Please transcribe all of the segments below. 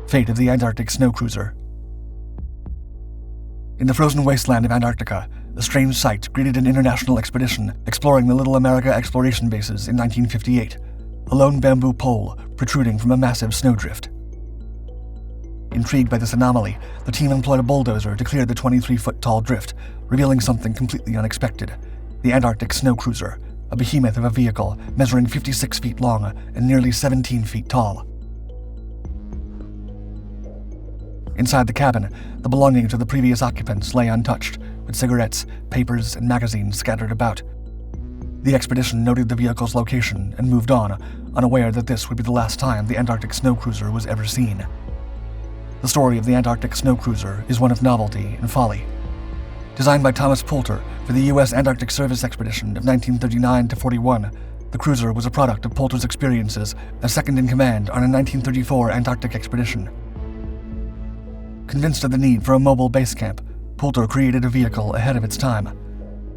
Fate of the Antarctic Snow Cruiser. In the frozen wasteland of Antarctica, a strange sight greeted an international expedition exploring the Little America exploration bases in 1958, a lone bamboo pole protruding from a massive snowdrift. Intrigued by this anomaly, the team employed a bulldozer to clear the 23-foot-tall drift, revealing something completely unexpected: the Antarctic Snow Cruiser, a behemoth of a vehicle measuring 56 feet long and nearly 17 feet tall. Inside the cabin, the belongings of the previous occupants lay untouched, with cigarettes, papers, and magazines scattered about. The expedition noted the vehicle's location and moved on, unaware that this would be the last time the Antarctic Snow Cruiser was ever seen. The story of the Antarctic Snow Cruiser is one of novelty and folly. Designed by Thomas Poulter for the U.S. Antarctic Service Expedition of 1939-41, the cruiser was a product of Poulter's experiences as second-in-command on a 1934 Antarctic expedition. Convinced of the need for a mobile base camp, Poulter created a vehicle ahead of its time.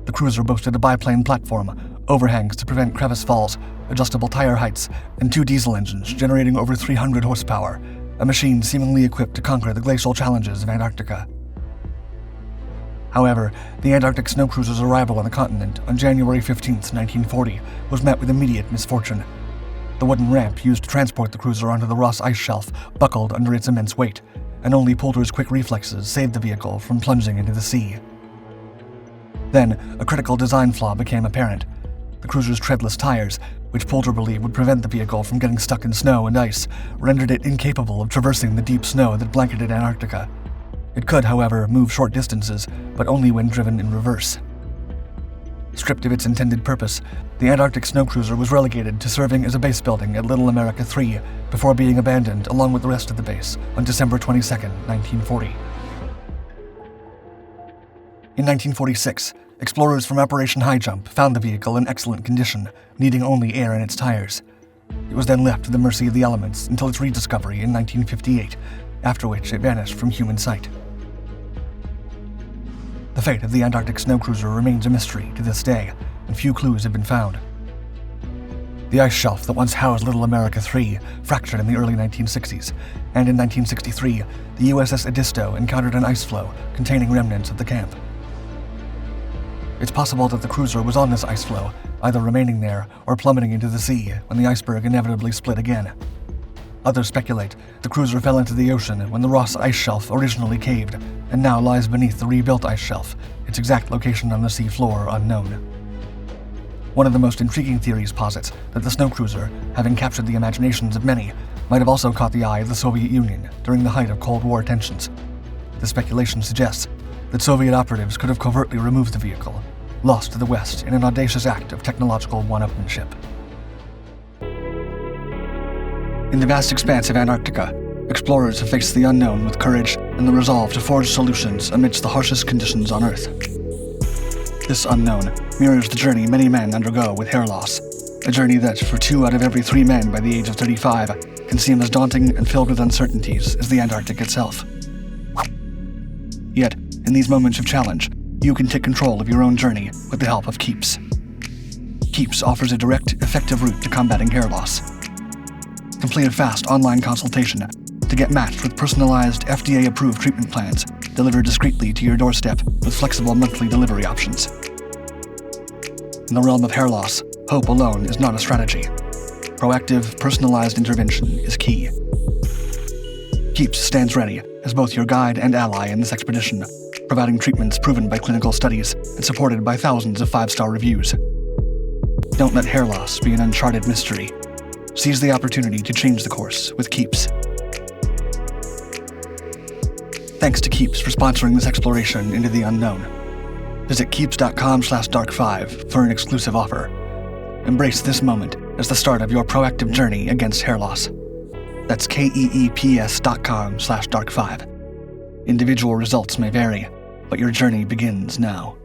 The cruiser boasted a biplane platform, overhangs to prevent crevice falls, adjustable tire heights, and 2 diesel engines generating over 300 horsepower, a machine seemingly equipped to conquer the glacial challenges of Antarctica. However, the Antarctic Snow Cruiser's arrival on the continent on January 15, 1940, was met with immediate misfortune. The wooden ramp used to transport the cruiser onto the Ross ice shelf buckled under its immense weight, and only Poulter's quick reflexes saved the vehicle from plunging into the sea. Then, a critical design flaw became apparent: the cruiser's treadless tires, which Poulter believed would prevent the vehicle from getting stuck in snow and ice, rendered it incapable of traversing the deep snow that blanketed Antarctica. It could, however, move short distances, but only when driven in reverse. Stripped of its intended purpose, the Antarctic Snow Cruiser was relegated to serving as a base building at Little America 3 before being abandoned along with the rest of the base on December 22, 1940. In 1946, explorers from Operation High Jump found the vehicle in excellent condition, needing only air in its tires. It was then left to the mercy of the elements until its rediscovery in 1958, after which it vanished from human sight. The fate of the Antarctic Snow Cruiser remains a mystery to this day, and few clues have been found. The ice shelf that once housed Little America 3 fractured in the early 1960s, and in 1963, the USS Edisto encountered an ice floe containing remnants of the camp. It's possible that the cruiser was on this ice floe, either remaining there or plummeting into the sea when the iceberg inevitably split again. Others speculate the cruiser fell into the ocean when the Ross ice shelf originally caved, and now lies beneath the rebuilt ice shelf, its exact location on the sea floor unknown. One of the most intriguing theories posits that the snow cruiser, having captured the imaginations of many, might have also caught the eye of the Soviet Union during the height of Cold War tensions. The speculation suggests that Soviet operatives could have covertly removed the vehicle, lost to the West in an audacious act of technological one-upmanship. In the vast expanse of Antarctica, explorers have faced the unknown with courage and the resolve to forge solutions amidst the harshest conditions on Earth. This unknown mirrors the journey many men undergo with hair loss, a journey that, for 2 out of every 3 men by the age of 35, can seem as daunting and filled with uncertainties as the Antarctic itself. Yet, in these moments of challenge, you can take control of your own journey with the help of Keeps. Keeps offers a direct, effective route to combating hair loss. Complete a fast online consultation to get matched with personalized, FDA-approved treatment plans delivered discreetly to your doorstep with flexible monthly delivery options. In the realm of hair loss, hope alone is not a strategy. Proactive, personalized intervention is key. Keeps stands ready as both your guide and ally in this expedition, providing treatments proven by clinical studies and supported by thousands of 5-star reviews. Don't let hair loss be an uncharted mystery. Seize the opportunity to change the course with Keeps. Thanks to Keeps for sponsoring this exploration into the unknown. Visit keeps.com/dark5 for an exclusive offer. Embrace this moment as the start of your proactive journey against hair loss. That's keeps.com/dark5. Individual results may vary, but your journey begins now.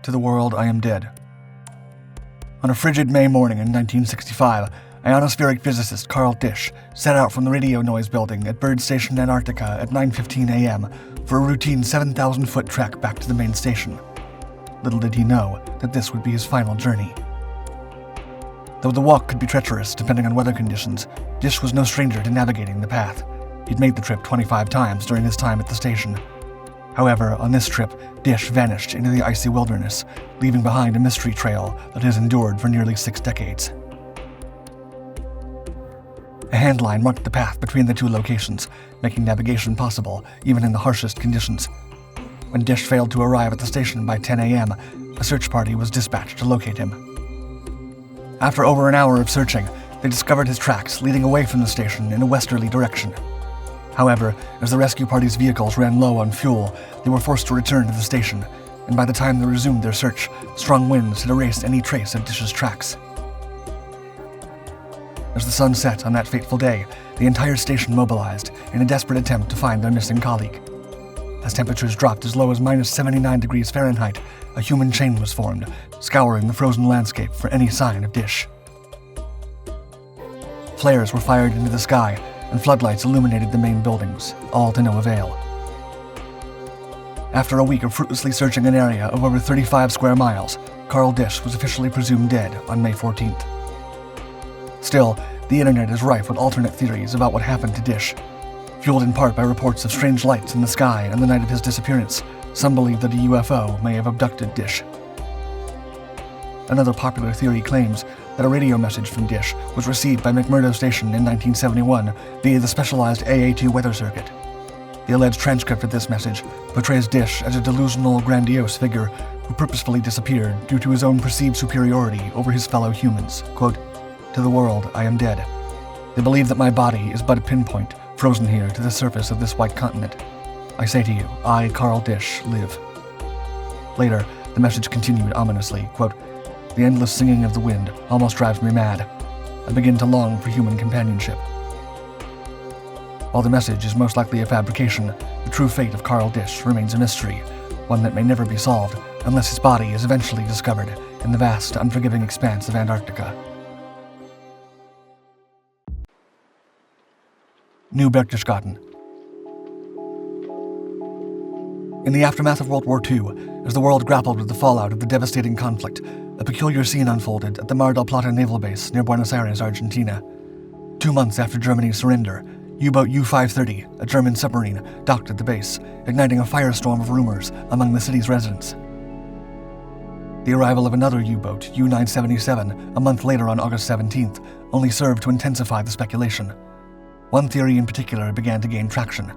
To the world, I am dead. On a frigid May morning in 1965, ionospheric physicist Carl Disch set out from the radio noise building at Byrd Station, Antarctica at 9:15 a.m. for a routine 7,000-foot trek back to the main station. little did he know that this would be his final journey. Though the walk could be treacherous depending on weather conditions, Dish was no stranger to navigating the path. He'd made the trip 25 times during his time at the station. However, on this trip, Dish vanished into the icy wilderness, leaving behind a mystery trail that has endured for nearly 6 decades. A handline marked the path between the two locations, making navigation possible even in the harshest conditions. When Dish failed to arrive at the station by 10 a.m., a search party was dispatched to locate him. After over an hour of searching, they discovered his tracks leading away from the station in a westerly direction. However, as the rescue party's vehicles ran low on fuel, they were forced to return to the station, and by the time they resumed their search, strong winds had erased any trace of Dish's tracks. As the sun set on that fateful day, the entire station mobilized in a desperate attempt to find their missing colleague. As temperatures dropped as low as minus 79 degrees Fahrenheit, a human chain was formed, scouring the frozen landscape for any sign of Dish. Flares were fired into the sky, and floodlights illuminated the main buildings, all to no avail. After a week of fruitlessly searching an area of over 35 square miles, Carl Dish was officially presumed dead on May 14th. Still, the internet is rife with alternate theories about what happened to Dish. Fueled in part by reports of strange lights in the sky on the night of his disappearance, some believe that a UFO may have abducted Dish. Another popular theory claims that a radio message from Dish was received by McMurdo Station in 1971 via the specialized AA2 weather circuit. The alleged transcript of this message portrays Dish as a delusional, grandiose figure who purposefully disappeared due to his own perceived superiority over his fellow humans. Quote, "To the world, I am dead. They believe that my body is but a pinpoint, frozen here to the surface of this white continent. I say to you, I, Carl Dish, live." Later, the message continued ominously, quote, "The endless singing of the wind almost drives me mad. I begin to long for human companionship." While the message is most likely a fabrication, the true fate of Carl Dish remains a mystery, one that may never be solved unless his body is eventually discovered in the vast, unforgiving expanse of Antarctica. New Berchtesgaden. In the aftermath of World War II, as the world grappled with the fallout of the devastating conflict, a peculiar scene unfolded at the Mar del Plata naval base near Buenos Aires, Argentina. 2 months after Germany's surrender, U-boat U-530, a German submarine, docked at the base, igniting a firestorm of rumors among the city's residents. The arrival of another U-boat, U-977, a month later on August 17th, only served to intensify the speculation. One theory in particular began to gain traction.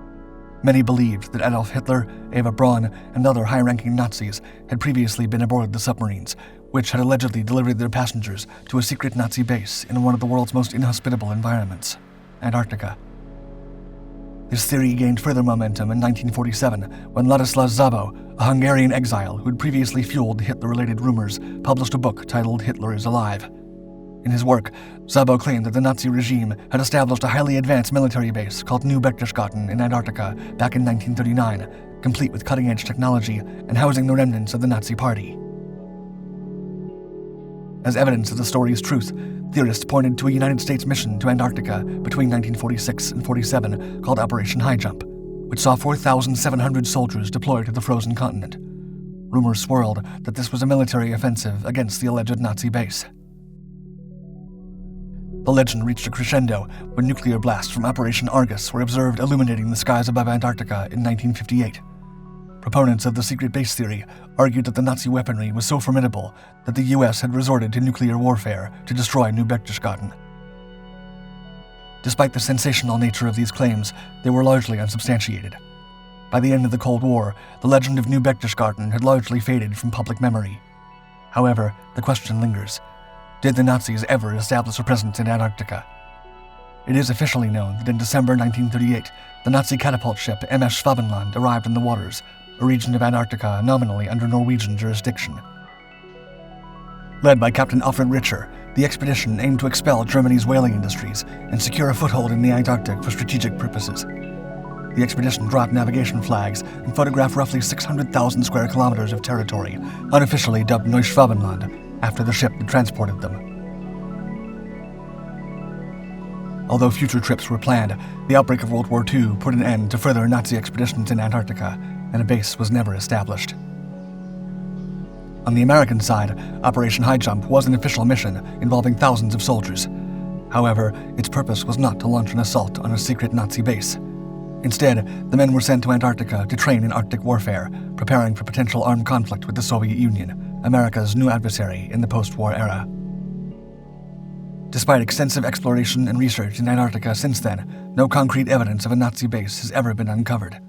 Many believed that Adolf Hitler, Eva Braun, and other high-ranking Nazis had previously been aboard the submarines, which had allegedly delivered their passengers to a secret Nazi base in one of the world's most inhospitable environments, Antarctica. This theory gained further momentum in 1947 when Ladislas Szabo, a Hungarian exile who had previously fueled the Hitler-related rumors, published a book titled Hitler is Alive. In his work, Szabo claimed that the Nazi regime had established a highly advanced military base called New Berchtesgaden in Antarctica back in 1939, complete with cutting-edge technology and housing the remnants of the Nazi Party. As evidence of the story's truth, theorists pointed to a United States mission to Antarctica between 1946 and 47 called Operation High Jump, which saw 4,700 soldiers deployed to the frozen continent. Rumors swirled that this was a military offensive against the alleged Nazi base. The legend reached a crescendo when nuclear blasts from Operation Argus were observed illuminating the skies above Antarctica in 1958. Proponents of the secret base theory argued that the Nazi weaponry was so formidable that the US had resorted to nuclear warfare to destroy New Berchtesgaden. Despite the sensational nature of these claims, they were largely unsubstantiated. By the end of the Cold War, the legend of New Berchtesgaden had largely faded from public memory. However, the question lingers. Did the Nazis ever establish a presence in Antarctica? It is officially known that in December 1938, the Nazi catapult ship MS Schwabenland arrived in the waters, a region of Antarctica nominally under Norwegian jurisdiction. Led by Captain Alfred Richer, the expedition aimed to expel Germany's whaling industries and secure a foothold in the Antarctic for strategic purposes. The expedition dropped navigation flags and photographed roughly 600,000 square kilometers of territory, unofficially dubbed Neuschwabenland, after the ship that transported them. Although future trips were planned, the outbreak of World War II put an end to further Nazi expeditions in Antarctica, and a base was never established. On the American side, Operation High Jump was an official mission involving thousands of soldiers. However, its purpose was not to launch an assault on a secret Nazi base. Instead, the men were sent to Antarctica to train in Arctic warfare, preparing for potential armed conflict with the Soviet Union, America's new adversary in the post-war era. Despite extensive exploration and research in Antarctica since then, no concrete evidence of a Nazi base has ever been uncovered.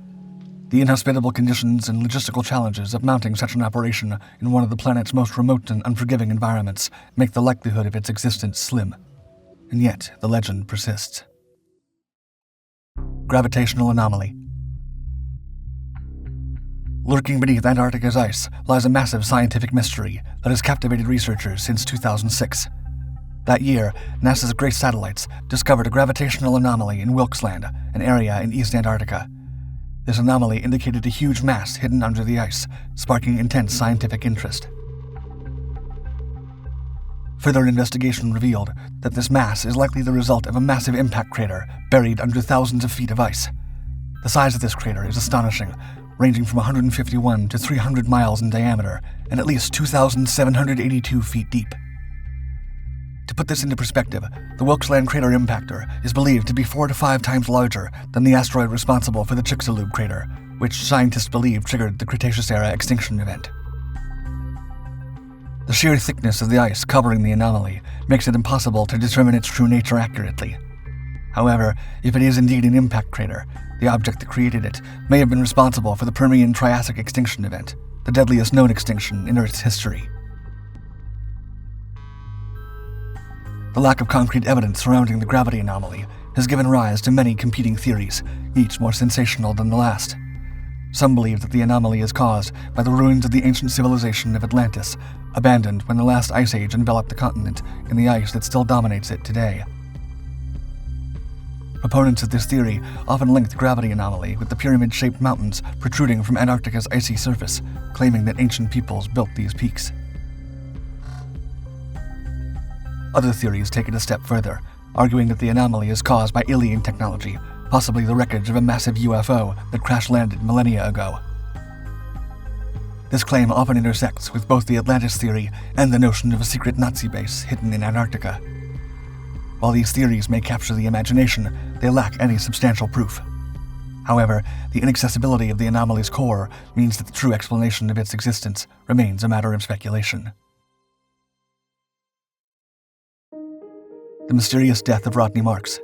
The inhospitable conditions and logistical challenges of mounting such an operation in one of the planet's most remote and unforgiving environments make the likelihood of its existence slim. And yet, the legend persists. Gravitational Anomaly. Lurking beneath Antarctica's ice lies a massive scientific mystery that has captivated researchers since 2006. That year, NASA's GRACE satellites discovered a gravitational anomaly in Wilkesland, an area in East Antarctica. This anomaly indicated a huge mass hidden under the ice, sparking intense scientific interest. Further investigation revealed that this mass is likely the result of a massive impact crater buried under thousands of feet of ice. The size of this crater is astonishing, ranging from 151 to 300 miles in diameter and at least 2,782 feet deep. To put this into perspective, the Wilkesland crater impactor is believed to be 4 to 5 times larger than the asteroid responsible for the Chicxulub crater, which scientists believe triggered the Cretaceous-era extinction event. The sheer thickness of the ice covering the anomaly makes it impossible to determine its true nature accurately. However, if it is indeed an impact crater, the object that created it may have been responsible for the Permian-Triassic extinction event, the deadliest known extinction in Earth's history. The lack of concrete evidence surrounding the gravity anomaly has given rise to many competing theories, each more sensational than the last. Some believe that the anomaly is caused by the ruins of the ancient civilization of Atlantis, abandoned when the last ice age enveloped the continent in the ice that still dominates it today. Opponents of this theory often link the gravity anomaly with the pyramid-shaped mountains protruding from Antarctica's icy surface, claiming that ancient peoples built these peaks. Other theories take it a step further, arguing that the anomaly is caused by alien technology, possibly the wreckage of a massive UFO that crash-landed millennia ago. This claim often intersects with both the Atlantis theory and the notion of a secret Nazi base hidden in Antarctica. While these theories may capture the imagination, they lack any substantial proof. However, the inaccessibility of the anomaly's core means that the true explanation of its existence remains a matter of speculation. The mysterious death of Rodney Marx.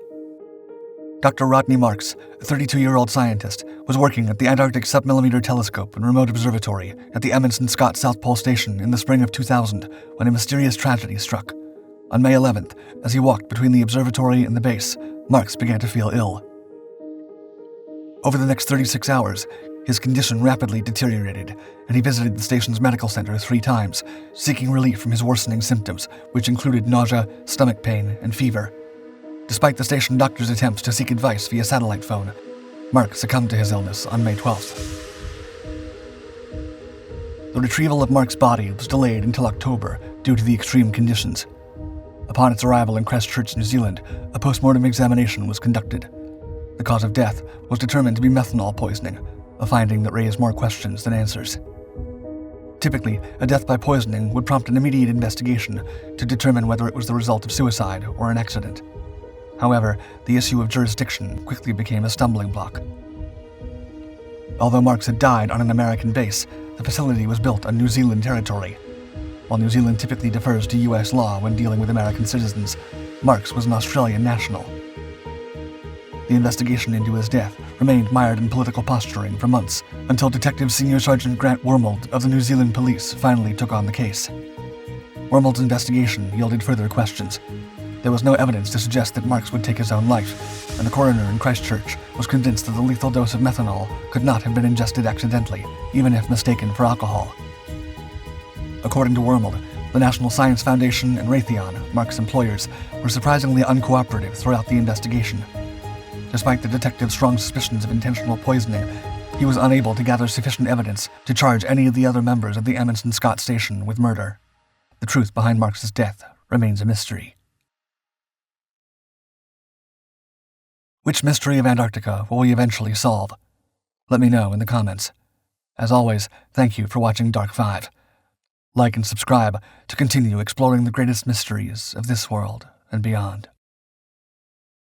Dr. Rodney Marx, a 32-year-old scientist, was working at the Antarctic Submillimeter Telescope and Remote Observatory at the Amundsen-Scott South Pole Station in the spring of 2000 when a mysterious tragedy struck. On May 11th, as he walked between the observatory and the base, Marx began to feel ill. Over the next 36 hours, his condition rapidly deteriorated, and he visited the station's medical center 3 times, seeking relief from his worsening symptoms, which included nausea, stomach pain, and fever. Despite the station doctor's attempts to seek advice via satellite phone, Marx succumbed to his illness on May 12th. The retrieval of Marx's body was delayed until October due to the extreme conditions. Upon its arrival in Christchurch, New Zealand, a post-mortem examination was conducted. The cause of death was determined to be methanol poisoning, a finding that raised more questions than answers. Typically, a death by poisoning would prompt an immediate investigation to determine whether it was the result of suicide or an accident. However, the issue of jurisdiction quickly became a stumbling block. Although Marx had died on an American base, the facility was built on New Zealand territory. While New Zealand typically defers to U.S. law when dealing with American citizens, Marx was an Australian national. The investigation into his death remained mired in political posturing for months, until Detective Senior Sergeant Grant Wormold of the New Zealand Police finally took on the case. Wormold's investigation yielded further questions. There was no evidence to suggest that Marx would take his own life, and the coroner in Christchurch was convinced that the lethal dose of methanol could not have been ingested accidentally, even if mistaken for alcohol. According to Wormold, the National Science Foundation and Raytheon, Marx's employers, were surprisingly uncooperative throughout the investigation. Despite the detective's strong suspicions of intentional poisoning, he was unable to gather sufficient evidence to charge any of the other members of the Amundsen-Scott Station with murder. The truth behind Marx's death remains a mystery. Which mystery of Antarctica will we eventually solve? Let me know in the comments. As always, thank you for watching Dark 5. Like and subscribe to continue exploring the greatest mysteries of this world and beyond.